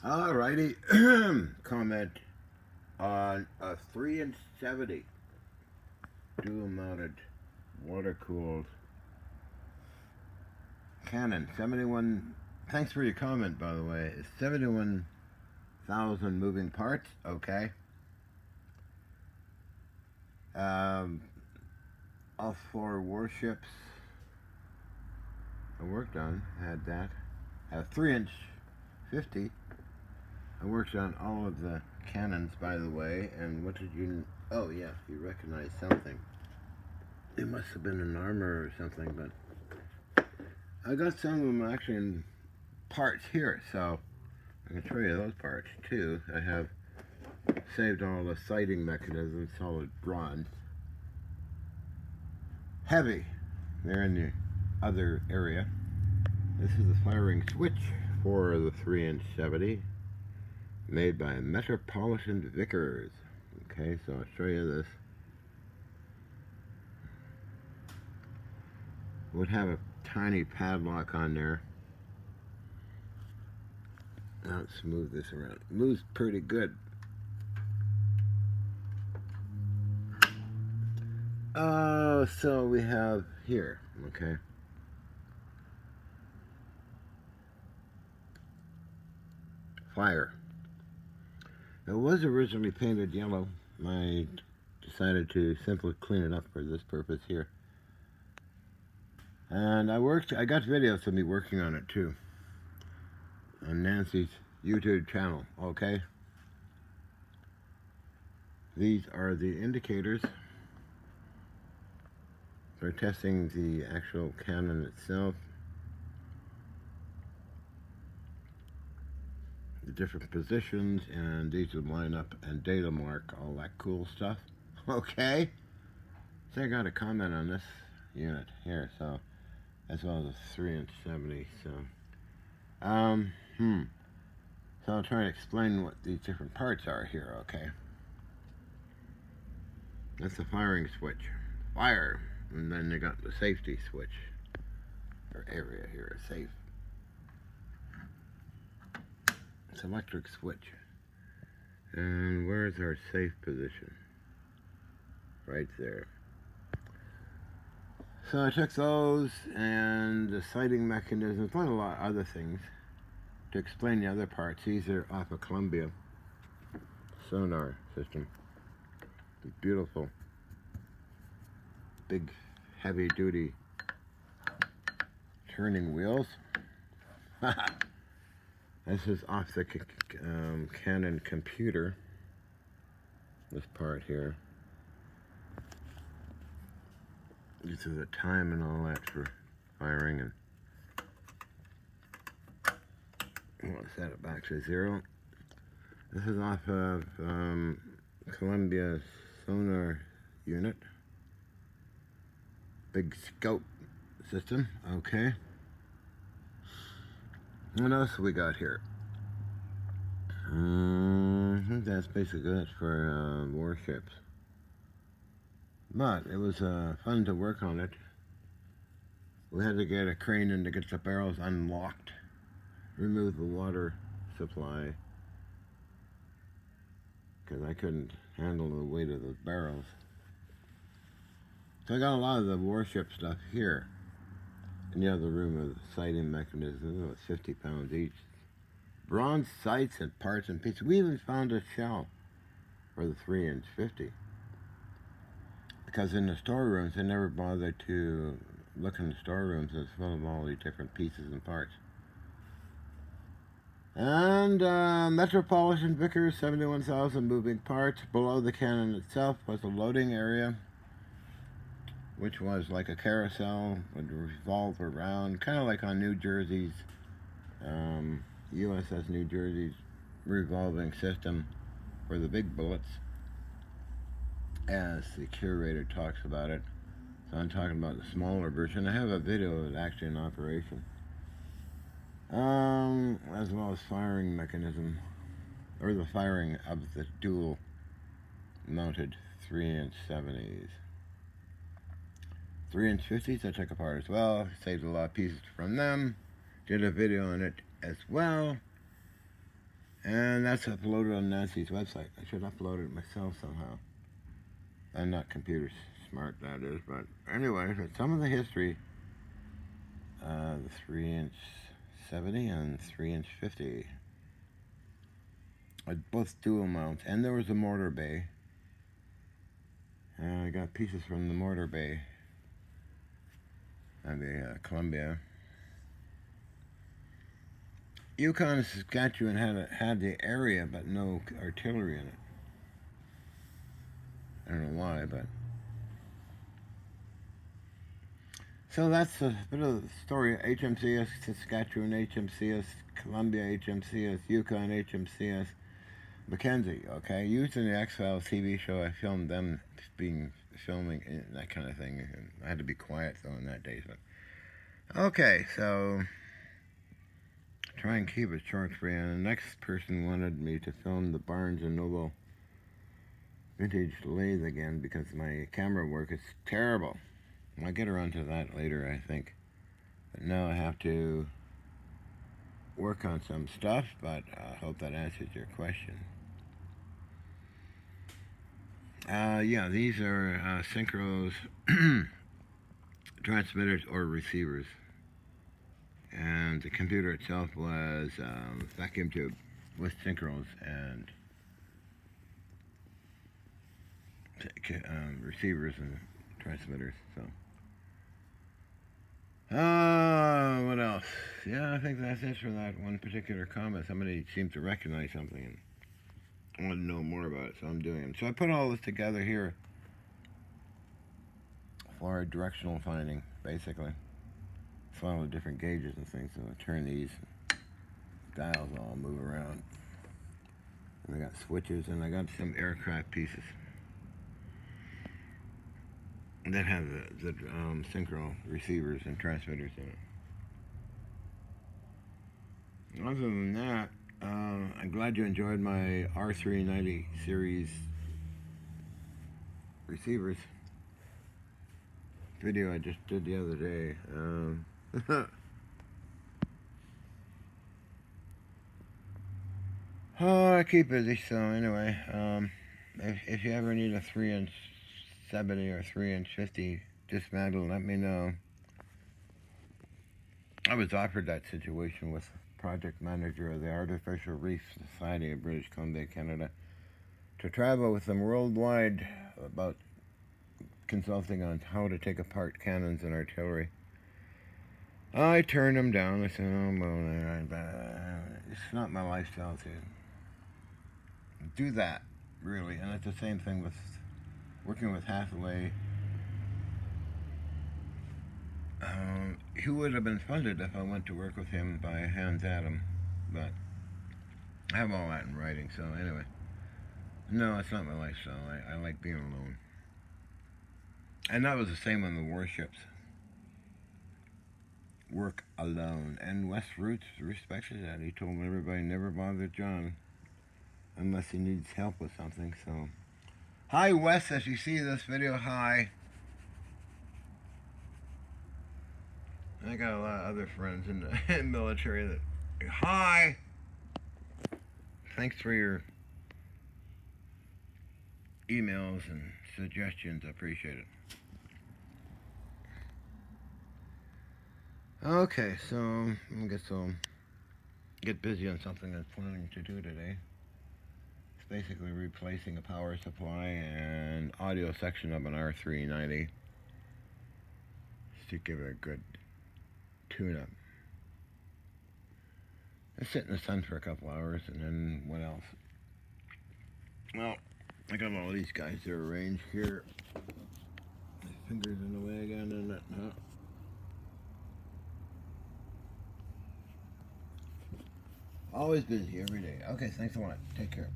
Alrighty, comment on a 3 and 70 dual mounted water cooled Canon 71. Thanks for your comment, by the way. It's 71,000 moving parts. Okay. All four warships I worked on had that. A 3-inch 50. I worked on all of the cannons, by the way. And what did you? Oh yeah, you recognize something. It must have been an armor or something, but I got some of them actually in parts here, so I can show you those parts too. I have saved all the sighting mechanisms, solid bronze. Heavy. They're in the other area. This is the firing switch for the 3-inch 70, made by Metropolitan Vickers. Okay, so I'll show you this. Would have a tiny padlock on there. Now let's move this around. It moves pretty good. So we have here, okay. Fire. It was originally painted yellow. I decided to simply clean it up for this purpose here. And I got videos of me working on it too. On Nancy's YouTube channel, okay? These are the indicators for testing the actual cannon itself. The different positions, and these would line up and data mark, all that cool stuff. Okay? So I got a comment on this unit here, so as well as a 3-inch 70, so so I'll try to explain what these different parts are here, okay? That's the firing switch. Fire. And then you got the safety switch. Or area here, safe. It's electric switch. And where's our safe position? Right there. So I took those and the sighting mechanisms, quite a lot of other things to explain the other parts. These are off of Columbia sonar system. Beautiful. Big, heavy duty turning wheels. This is off the Canon computer. This part here. This is the time and all that for firing, and we'll set it back to 0. This is off of Columbia sonar unit. Big scout system, okay. What else we got here? I think that's basically it for warships. But it was fun to work on it. We had to get a crane in to get the barrels unlocked, remove the water supply, because I couldn't handle the weight of those barrels. So I got a lot of the warship stuff here. In the other room of the sighting mechanism, it was 50 pounds each. Bronze sights and parts and pieces. We even found a shell for the 3-inch 50. Because in the storerooms, they never bothered to look in the storerooms. It's full of all these different pieces and parts. And Metropolitan Vickers, 71,000 moving parts. Below the cannon itself was a loading area, which was like a carousel, would revolve around, kind of like on New Jersey's, USS New Jersey's revolving system for the big bullets, as the curator talks about it. So I'm talking about the smaller version. I have a video of it actually in operation. As well as firing mechanism, or the firing of the dual mounted 3-inch 70s. 3-inch 50s I took apart as well, saved a lot of pieces from them, did a video on it as well, And that's uploaded on Nancy's website. I should upload it myself somehow. I'm not computer smart, that is, but anyway, some of the history, the 3" 70 and 3" 50. Both dual mounts, and there was a mortar bay. I got pieces from the mortar bay and the Columbia. Yukon and Saskatchewan had the area, but no artillery in it. I don't know why, but so that's a bit of the story. HMCS Saskatchewan, HMCS Columbia, HMCS Yukon, HMCS Mackenzie. Okay, using the X-Files TV show, I filmed them filming that kind of thing. I had to be quiet though in that days, but okay, so try and keep it short for you. And the next person wanted me to film the Barnes and Noble vintage lathe again because my camera work is terrible. I'll get around to that later, I think. But now I have to work on some stuff, but I hope that answers your question. Yeah, these are synchros transmitters or receivers. And the computer itself was vacuum tube with synchros and receivers and transmitters. So, what else? Yeah, I think that's it for that one particular comment. Somebody seemed to recognize something and I want to know more about it, so I'm doing it. So I put all this together here for directional finding, basically. It's a lot of different gauges and things, so I turn these dials all move around. And I got switches and I got some aircraft pieces that have the synchro receivers and transmitters in it. Other than that, I'm glad you enjoyed my R390 series receivers video I just did the other day. Oh, I keep busy, so anyway, if you ever need a 3" 70 or 3" 50 dismantle, let me know. I was offered that situation with project manager of the Artificial Reef Society of British Columbia, Canada, to travel with them worldwide about consulting on how to take apart cannons and artillery. I turned them down. I said, oh, well, it's not my lifestyle to do that, really. And it's the same thing with working with Hathaway. He would have been funded if I went to work with him by Hans Adam, but I have all that in writing, so anyway. No, it's not my lifestyle. I like being alone. And that was the same on the warships. Work alone. And Wes Roots respected that. He told everybody never bother John unless he needs help with something, so. Hi, Wes, as you see this video, hi. I got a lot of other friends in the military that, hi. Thanks for your emails and suggestions. I appreciate it. Okay, so I guess I'll get busy on something I'm planning to do today. It's basically replacing a power supply and audio section of an R390 to give it a good tune-up. I sit in the sun for a couple hours, and then what else? Well, I got all these guys that are arranged here. My fingers in the way again, and that. No. Always busy every day. Okay, thanks a lot. Take care.